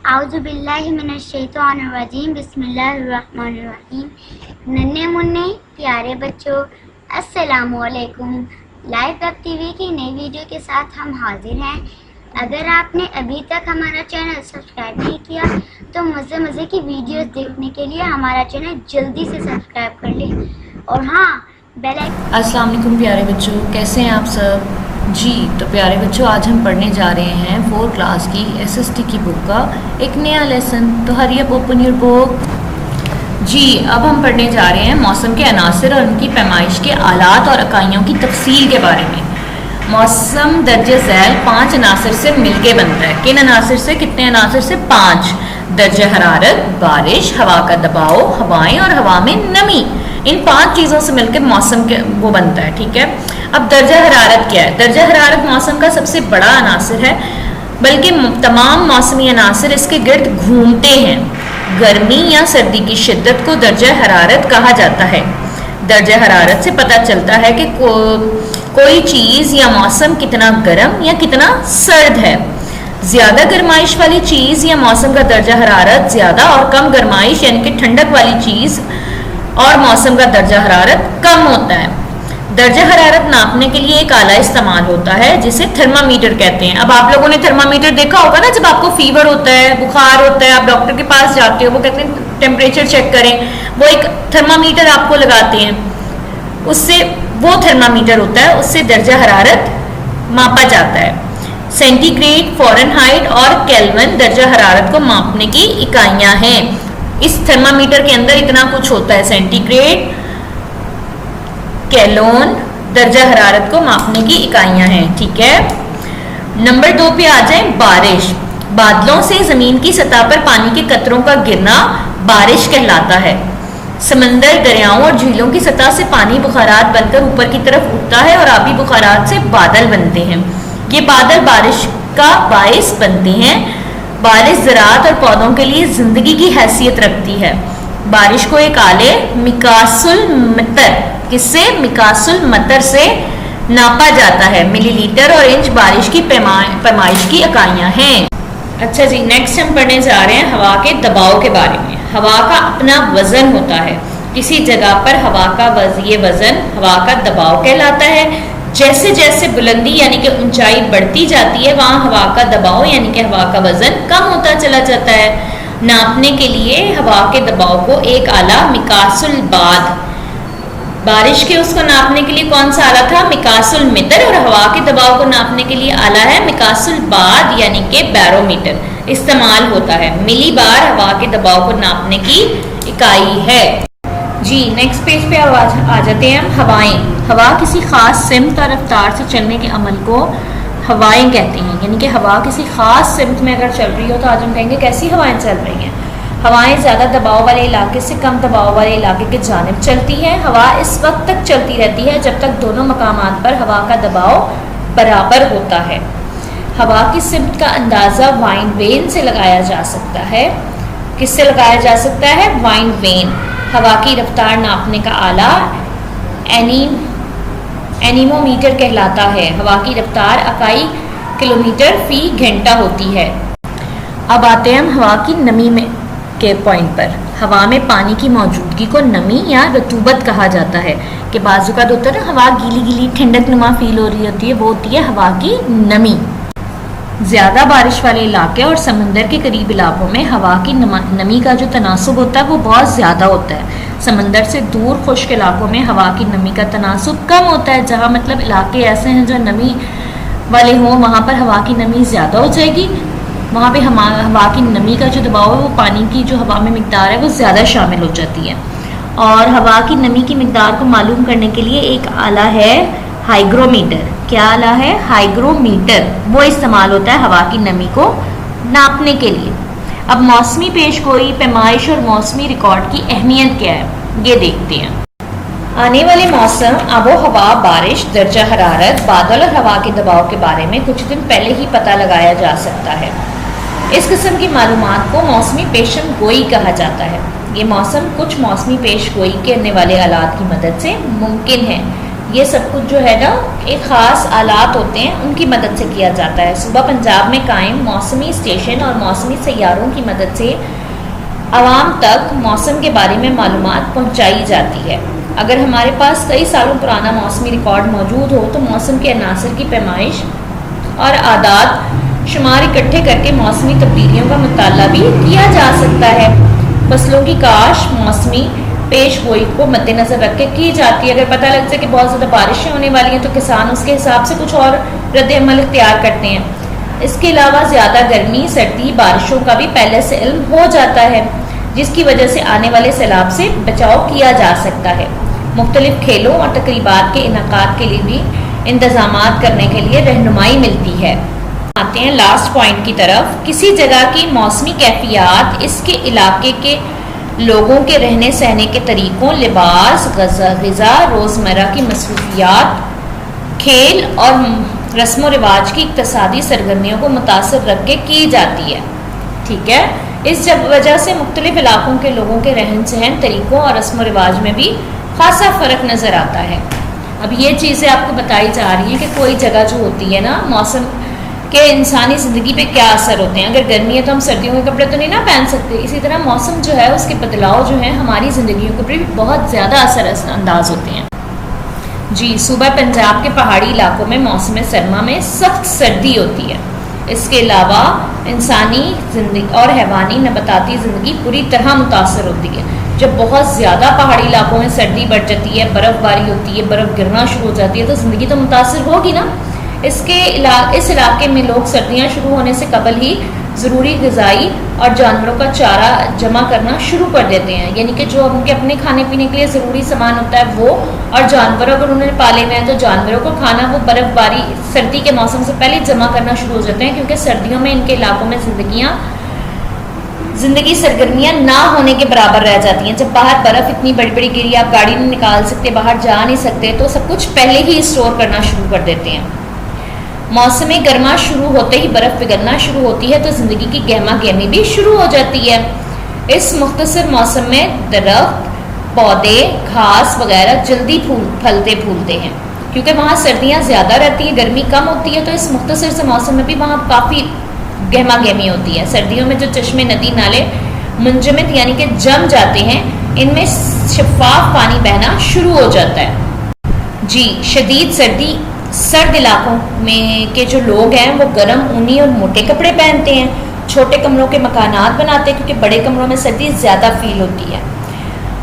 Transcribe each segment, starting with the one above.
आउज़ुबिल्लाहि मिनश्शैतानिर्रजीम बिस्मिल्लाहिर्रहमानिर्रहीम। नन्हे मुन्ने प्यारे बच्चों, अस्सलामु अलैकुम। लाइव वेब टीवी की नई वीडियो के साथ हम हाजिर हैं। अगर आपने अभी तक हमारा चैनल सब्सक्राइब नहीं किया तो मज़े की वीडियोस देखने के लिए हमारा चैनल जल्दी से सब्सक्राइब कर लें और हाँ बेल आइकन। अस्सलाम वालेकुम प्यारे बच्चों, कैसे हैं आप सब जी। तो प्यारे बच्चों, आज हम पढ़ने जा रहे हैं 4th क्लास की SST की बुक का एक नया लेसन। तो hurry up open your book जी। अब हम पढ़ने जा रहे हैं मौसम के अनासर और उनकी पैमाइश के आलात और इकाइयों की तफसील के बारे में। मौसम दर्जे झैल 5 अनासर से मिलके बनता है। किन अनासर से? कितने अनासर से? 5। दर्जा हरारत, बारिश, हवा का दबाव, हवाएं और हवा में नमी। इन 5 चीज़ों से मिलकर मौसम के वो बनता है। ठीक है। अब दर्जा हरारत क्या है? दर्जा हरारत मौसम का सबसे बड़ा अनासर है, बल्कि तमाम मौसमी अनासर इसके गिर्द घूमते हैं। गर्मी या सर्दी की शिद्दत को दर्जा हरारत कहा जाता है। दर्जा हरारत से पता चलता है कि कोई चीज़ या मौसम कितना गर्म या कितना सर्द है। ज़्यादा गर्माइश वाली चीज़ या मौसम का दर्जा हरारत ज़्यादा और कम गर्माइश यानी कि ठंडक वाली चीज़ और मौसम का दर्जा हरारत कम होता है। दर्जा हरारत नापने के लिए एक आला इस्तेमाल होता है जिसे थर्मामीटर कहते हैं। अब आप लोगों ने थर्मामीटर देखा होगा ना, जब आपको फीवर होता है, बुखार होता है, आप डॉक्टर के पास जाते हो, वो कहते हैं टेम्परेचर चेक करें, वो एक थर्मामीटर आपको लगाते हैं, उससे वो थर्मामीटर होता है, उससे दर्जा हरारत मापा जाता है। सेंटीग्रेड, फ़ारेनहाइट और केल्विन दर्जा हरारत को मापने की इकाइयाँ हैं। इस थर्मामीटर के अंदर इतना कुछ होता है। सेंटीग्रेड, केल्विन दर्जा हरारत को मापने की इकाइयाँ हैं। ठीक है। नंबर 2 पे आ जाए। बारिश। बादलों से जमीन की सतह पर पानी के कतरों का गिरना बारिश कहलाता है। समंदर, दरियाओं और झीलों की सतह से पानी बुखारात बनकर ऊपर की तरफ उठता है और आबी बुखारात से बादल बनते हैं। ये बादल बारिश का बायस बनते हैं। बारिश ज़राअत और पौधों के लिए जिंदगी की हैसियत रखती है। बारिश को एक आले मिकासुल मतर, किससे? मिकासुल मतर से नापा जाता है। मिलीलीटर और इंच बारिश की पैमाइश की इकाइयाँ हैं। अच्छा जी, नेक्स्ट हम पढ़ने जा रहे हैं हवा के दबाव के बारे में। हवा का अपना वजन होता है। किसी जगह पर हवा का ये वजन हवा का दबाव कहलाता है। जैसे जैसे बुलंदी यानी कि ऊंचाई बढ़ती जाती है, वहाँ हवा का दबाव यानी कि हवा का वजन कम होता चला जाता है। नापने के लिए हवा के दबाव को एक आला मिकासुल बाद, बारिश के उसको नापने के लिए कौन सा आला था? मिकासुल मितर। और हवा के दबाव को नापने के लिए आला है मिकासुल बाद यानी कि बैरोमीटर इस्तेमाल होता है। मिली बार हवा के दबाव को नापने की इकाई है जी। नेक्स्ट पेज पे आ जाते हैं हम। हवाएं। हवा किसी खास सिमत और रफ्तार से चलने के अमल को हवाएं कहते हैं। यानी कि हवा किसी खास सिमत में अगर चल रही हो तो आज हम कहेंगे कैसी हवाएं चल रही हैं। हवाएं ज़्यादा दबाव वाले इलाके से कम दबाव वाले इलाके की जानिब चलती हैं। हवा इस वक्त तक चलती रहती है जब तक दोनों मकामात पर हवा का दबाव बराबर होता है। हवा की सिमत का अंदाज़ा वाइंड वेन से लगाया जा सकता है। किससे लगाया जा सकता है? Wind when. हवा की रफ्तार नापने का आला एनीमोमीटर कहलाता है। हवा की रफ्तार इकाई किलोमीटर फी घंटा होती है। अब आते हैं हम हवा की नमी में के पॉइंट पर। हवा में पानी की मौजूदगी को नमी या रतूबत कहा जाता है। कि बाजू का होता है ना, हवा गीली गीली ठंडक नुमा फील हो रही होती है, वो होती है हवा की नमी। ज़्यादा बारिश वाले इलाके और समंदर के करीब इलाकों में हवा की नमी का जो तनासुब होता है वो बहुत ज़्यादा होता है। समंदर से दूर खुश्क इलाकों में हवा की नमी का तनासुब कम होता है। जहाँ मतलब इलाके ऐसे हैं जो नमी वाले हों, वहाँ पर हवा की नमी ज़्यादा हो जाएगी। वहाँ पे हवा की नमी का जो दबाव है वो पानी की जो हवा में मिकदार है वो ज़्यादा शामिल हो जाती है। और हवा की नमी की मिकदार को मालूम करने के लिए एक आला है हाइग्रोमीटर। क्या आला है? हाइग्रोमीटर। वो इस्तेमाल होता है हवा की नमी को नापने के लिए। अब मौसमी पेशगोई, पैमाइश और मौसमी रिकॉर्ड की अहमियत क्या है ये देखते हैं। आने वाले मौसम, आबो हवा, बारिश, दर्जा हरारत, बादल और हवा के दबाव के बारे में कुछ दिन पहले ही पता लगाया जा सकता है। इस किस्म की मालूमात को मौसमी पेशन गोई कहा जाता है। ये मौसम कुछ मौसमी पेश गोई करने वाले आलात की मदद से मुमकिन है। ये सब कुछ जो है ना एक ख़ास आलात होते हैं उनकी मदद से किया जाता है। सूबा पंजाब में कायम मौसमी स्टेशन और मौसमी सैयारों की मदद से आवाम तक मौसम के बारे में मालूमात पहुंचाई जाती है। अगर हमारे पास कई सालों पुराना मौसमी रिकॉर्ड मौजूद हो तो मौसम के अनासर की पैमाइश और आदात शुमार इकट्ठे करके मौसमी तब्दीलियों का मुताला भी किया जा सकता है। फसलों की काश मौसमी पेश गोई को मद्देनजर रख के की जाती है। अगर पता लगता है कि बहुत ज़्यादा बारिशें होने वाली हैं तो किसान उसके हिसाब से कुछ और रद्द-ए-अमल इख्तियार करते हैं। इसके अलावा ज़्यादा गर्मी सर्दी बारिशों का भी पहले से इल्म हो जाता है, जिसकी वजह से आने वाले सैलाब से बचाव किया जा सकता है। मुख्तलिफ खेलों और तकरीबात के इनकाद के लिए भी इंतजामात करने के लिए रहनुमाई मिलती है। आते हैं लास्ट पॉइंट की तरफ। किसी जगह की मौसमी कैफियत इसके इलाके के लोगों के रहने सहने के तरीक़ों, लिबास, ग़िज़ा, रोज़मर्रा की मसरूफियात, खेल और रस्म व रिवाज की इक़्तिसादी सरगर्मियों को मुतासर रख के की जाती है। ठीक है, इस वजह से मुख्तलिफ इलाक़ों के लोगों के रहन सहन तरीक़ों और रस्म व रिवाज में भी ख़ासा फ़र्क नज़र आता है। अब ये चीज़ें आपको बताई जा रही हैं कि कोई जगह जो होती है ना, मौसम के इंसानी ज़िंदगी पे क्या असर होते हैं। अगर गर्मी है तो हम सर्दियों के कपड़े तो नहीं ना पहन सकते, इसी तरह मौसम जो है उसके बदलाव जो है हमारी ज़िंदगियों के ऊपर भी बहुत ज़्यादा असरअंदाज होते हैं। जी, सूबा पंजाब के पहाड़ी इलाकों में मौसम सरमा में सख्त सर्दी होती है। इसके अलावा इंसानी ज़िंदगी और हैवानी नबाताती ज़िंदगी पूरी तरह मुतासर होती है। जब बहुत ज़्यादा पहाड़ी इलाकों में सर्दी बढ़ जाती है, बर्फ़बारी होती है, बर्फ़ गिरना शुरू हो जाती है तो ज़िंदगी तो मुतासर होगी ना। इस इलाके में लोग सर्दियाँ शुरू होने से कबल ही ज़रूरी ग़िज़ाई और जानवरों का चारा जमा करना शुरू कर देते हैं। यानी कि जो उनके अपने खाने पीने के लिए ज़रूरी सामान होता है वो, और जानवर अगर उन्होंने पाले हुए हैं तो जानवरों को खाना वो बर्फ़बारी सर्दी के मौसम से पहले जमा करना शुरू हो जाते हैं, क्योंकि सर्दियों में इनके इलाकों में ज़िंदगी सरगर्मियाँ ना होने के बराबर रह जाती हैं। जब बाहर बर्फ़ इतनी बड़ी बड़ी गिरी, आप गाड़ी नहीं निकाल सकते, बाहर जा नहीं सकते, तो सब कुछ पहले ही स्टोर करना शुरू कर देते हैं। मौसम गर्मा शुरू होते ही बर्फ़ पिघलना शुरू होती है तो ज़िंदगी की गहमा गहमी भी शुरू हो जाती है। इस मुख्तसर मौसम में दरख्त, पौधे, घास वगैरह जल्दी फलते फूलते हैं, क्योंकि वहाँ सर्दियाँ ज़्यादा रहती हैं, गर्मी कम होती है। तो इस मुख्तसर से मौसम में भी वहाँ काफ़ी गहमा गहमी होती है। सर्दियों में जो चश्मे, नदी, नाले मुंजमद यानी कि जम जाते हैं, इनमें शफाफ पानी बहना शुरू हो जाता है। जी, शदीद सर्द इलाकों में के जो लोग हैं वो गर्म ऊनी और मोटे कपड़े पहनते हैं, छोटे कमरों के मकानात बनाते हैं, क्योंकि बड़े कमरों में सर्दी ज़्यादा फील होती है,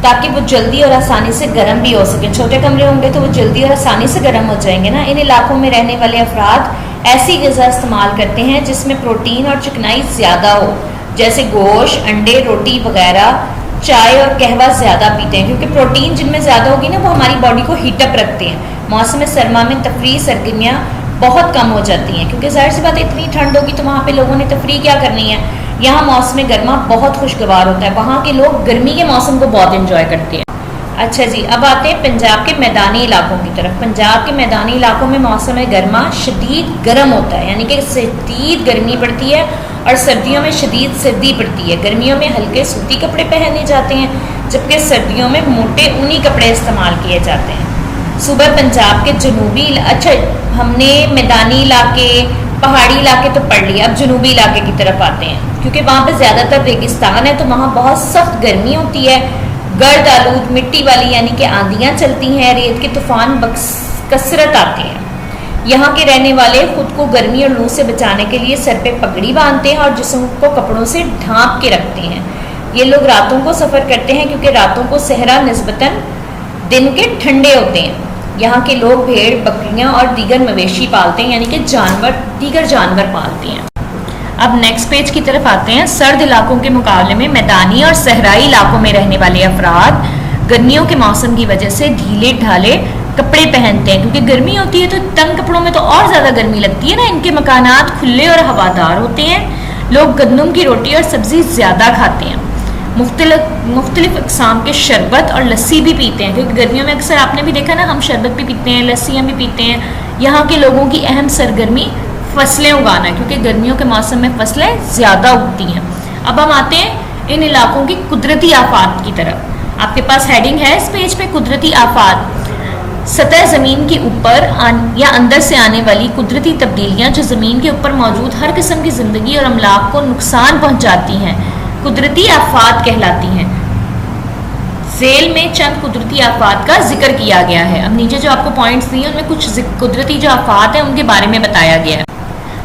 ताकि वो जल्दी और आसानी से गर्म भी हो सके। छोटे कमरे होंगे तो वो जल्दी और आसानी से गर्म हो जाएंगे ना। इन इलाकों में रहने वाले अफराद ऐसी ग़िज़ा इस्तेमाल करते हैं जिसमें प्रोटीन और चिकनाई ज़्यादा हो, जैसे गोश्त, अंडे, रोटी वगैरह। चाय और कहवा ज़्यादा पीते हैं, क्योंकि प्रोटीन जिनमें ज़्यादा होगी ना वो हमारी बॉडी को हीटअप रखते हैं। मौसम सरमा में तफरी सरगर्मियाँ बहुत कम हो जाती हैं, क्योंकि ज़ाहिर सी बात है इतनी ठंड होगी तो वहाँ पे लोगों ने तफरी क्या करनी है। यहाँ मौसम गर्मा बहुत खुशगवार होता है, वहाँ के लोग गर्मी के मौसम को बहुत इंजॉय करते हैं। अच्छा जी, अब आते हैं पंजाब के मैदानी इलाकों की तरफ। पंजाब के मैदानी इलाकों में मौसम गर्मा शदीद गर्म होता है, यानी कि शदीद गर्मी पड़ती है, और सर्दियों में शदीद सर्दी पड़ती है। गर्मियों में हल्के सूती कपड़े पहने जाते हैं, जबकि सर्दियों में मोटे ऊनी कपड़े इस्तेमाल किए जाते हैं। सूबा पंजाब के जनूबी, अच्छा हमने मैदानी इलाके, पहाड़ी इलाके तो पढ़ लिया, अब जनूबी इलाके की तरफ आते हैं, क्योंकि वहाँ पे ज़्यादातर रेगिस्तान है तो वहाँ बहुत सख्त गर्मी होती है। गर्द आलूद मिट्टी वाली यानी कि आंधियाँ चलती हैं, रेत के तूफान कसरत आते हैं। यहाँ के रहने वाले खुद को गर्मी और लू से बचाने के लिए सर पे पगड़ी बांधते हैं और जिस्म को कपड़ों से ढांप के रखते हैं। ये लोग रातों को सफ़र करते हैं, क्योंकि रातों को सहरा निस्बतन दिन के ठंडे होते हैं। यहाँ के लोग भेड़, बकरियाँ और दीगर मवेशी पालते हैं, यानी कि दीगर जानवर पालते हैं। अब नेक्स्ट पेज की तरफ आते हैं। सर्द इलाकों के मुकाबले में मैदानी और सहराई इलाकों में रहने वाले अफराद गर्मियों के मौसम की वजह से ढीले ढाले कपड़े पहनते हैं, क्योंकि गर्मी होती है तो तंग कपड़ों में तो और ज़्यादा गर्मी लगती है ना। इनके मकानात खुले और हवादार होते हैं। लोग गंदम की रोटी और सब्ज़ी ज़्यादा खाते हैं। मुख्तलिफ अक़साम के शरबत और लस्सी भी पीते हैं, क्योंकि गर्मियों में अक्सर आपने भी देखा ना, हम शरबत भी पीते हैं, लस्सियाँ भी पीते हैं। यहाँ के लोगों की अहम सरगर्मी फसलें उगाना, क्योंकि गर्मियों के मौसम में फसलें ज़्यादा उगती हैं। अब हम आते हैं इन इलाकों की कुदरती आफात की तरफ। आपके पास हेडिंग है इस पेज पे, कुदरती आफात। सतह ज़मीन के ऊपर या अंदर से आने वाली कुदरती तब्दीलियां जो ज़मीन के ऊपर मौजूद हर किस्म की ज़िंदगी और अमलाक को नुकसान पहुंचाती हैं कुदरती आफात कहलाती हैं। ज़ेल में चंद कुदरती आफात का जिक्र किया गया है। अब नीचे जो आपको पॉइंट्स दिए उनमें कुछ कुदरती जो आफात हैं उनके बारे में बताया गया है।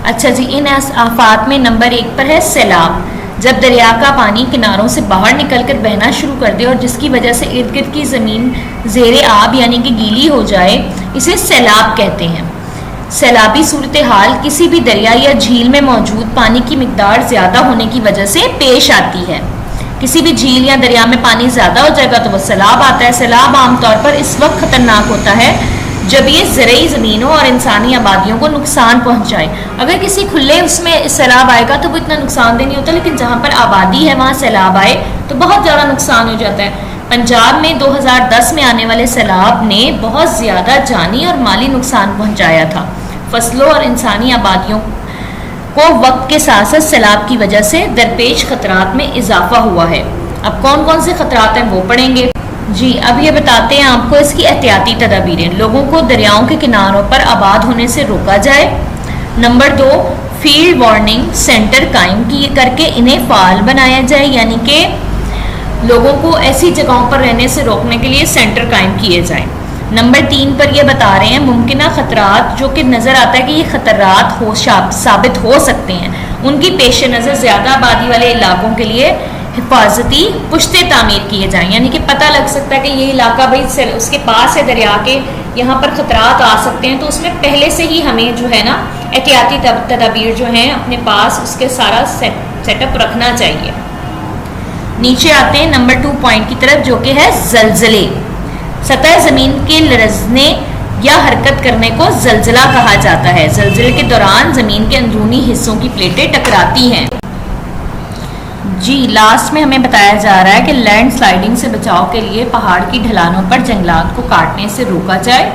अच्छा जी, इन आफात में नंबर 1 पर है सैलाब। जब दरिया का पानी किनारों से बाहर निकलकर बहना शुरू कर दे और जिसकी वजह से इर्द गिर्द की ज़मीन ज़ेरे आब यानी कि गीली हो जाए, इसे सैलाब कहते हैं। सैलाबी सूरत हाल किसी भी दरिया या झील में मौजूद पानी की मिकदार ज़्यादा होने की वजह से पेश आती है। किसी भी झील या दरिया में पानी ज़्यादा हो जाएगा तो वह सैलाब आता है। सैलाब आमतौर पर इस वक्त ख़तरनाक होता है जब ये ज़रई ज़मीनों और इंसानी आबादियों को नुकसान पहुंचाए। अगर किसी खुले उसमें सैलाब आएगा तो वो इतना नुकसानदेह नहीं होता, लेकिन जहाँ पर आबादी है वहाँ सैलाब आए तो बहुत ज़्यादा नुकसान हो जाता है। पंजाब में 2010 में आने वाले सैलाब ने बहुत ज़्यादा जानी और माली नुकसान पहुँचाया था। फसलों और इंसानी आबादियों को वक्त के साथ साथ सैलाब की वजह से दरपेश खतरात में इजाफा हुआ है। अब कौन कौन से खतरात हैं वो पढ़ेंगे जी। अब ये बताते हैं आपको इसकी एहतियाती तदाबीरें। लोगों को दरियाओं के किनारों पर आबाद होने से रोका जाए। नंबर 2, फील्ड वार्निंग सेंटर कायम करके इन्हें फाल बनाया जाए, यानी कि लोगों को ऐसी जगहों पर रहने से रोकने के लिए सेंटर कायम किए जाएं। नंबर 3 पर ये बता रहे हैं मुमकिना खतरात जो कि नज़र आता है कि ये खतरात साबित हो सकते हैं, उनकी पेश नज़र ज़्यादा आबादी वाले इलाकों के लिए हिफाजती पुश्ते तामीर किए जाएं। यानी कि पता लग सकता है कि ये इलाका भाई उसके पास है दरिया के, यहाँ पर खतरात आ सकते हैं, तो उसमें पहले से ही हमें जो है ना एहतियाती तदाबीर जो हैं अपने पास उसके सारा सेटअप रखना चाहिए। नीचे आते हैं नंबर 2 पॉइंट की तरफ जो कि है ज़लज़ले। सतह ज़मीन के लरज़ने या हरकत करने को ज़लज़ला कहा जाता है। ज़लज़ले के दौरान ज़मीन के अंदरूनी हिस्सों की प्लेटें टकराती हैं। जी लास्ट में हमें बताया जा रहा है कि लैंड स्लाइडिंग से बचाव के लिए पहाड़ की ढलानों पर जंगलात को काटने से रोका जाए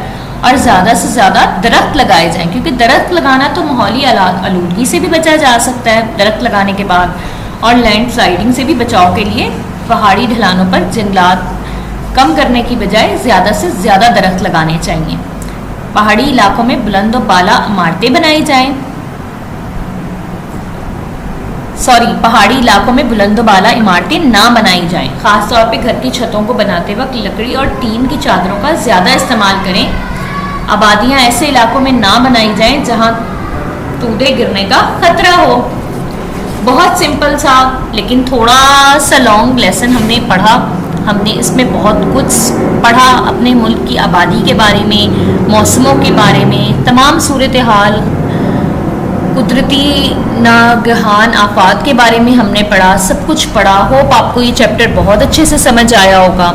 और ज़्यादा से ज़्यादा दरख्त लगाए जाएं, क्योंकि दरख्त लगाना तो माहौली आलूदगी से भी बचा जा सकता है दरख्त लगाने के बाद, और लैंड स्लाइडिंग से भी बचाव के लिए पहाड़ी ढलानों पर जंगलात कम करने की बजाय ज़्यादा से ज़्यादा दरख्त लगाने चाहिए। पहाड़ी इलाकों में बुलंद और बाला इमारतें बनाई जाएं। पहाड़ी इलाकों में बुलंद बाला इमारतें ना बनाई जाएं। खासतौर पे घर की छतों को बनाते वक्त लकड़ी और टीन की चादरों का ज़्यादा इस्तेमाल करें। आबादियां ऐसे इलाकों में ना बनाई जाएं जहां तूदे गिरने का खतरा हो। बहुत सिंपल सा लेकिन थोड़ा सा लॉन्ग लेसन हमने पढ़ा। हमने इसमें बहुत कुछ पढ़ा अपने मुल्क की आबादी के बारे में, मौसमों के बारे में, तमाम सूरत हाल, कुदरती नागहान आफात के बारे में हमने पढ़ा, सब कुछ पढ़ा। होप आपको ये चैप्टर बहुत अच्छे से समझ आया होगा।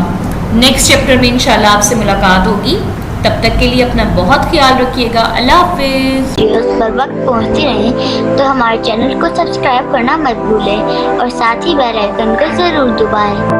नेक्स्ट चैप्टर में इंशाल्लाह आपसे मुलाकात होगी। तब तक के लिए अपना बहुत ख्याल रखिएगा। अल्लाह हाफिज़। वीडियोस पर वक्त पहुंचती रहें तो हमारे चैनल को सब्सक्राइब करना मत भूलें और साथ ही बेल आइकन को ज़रूर दबाएं।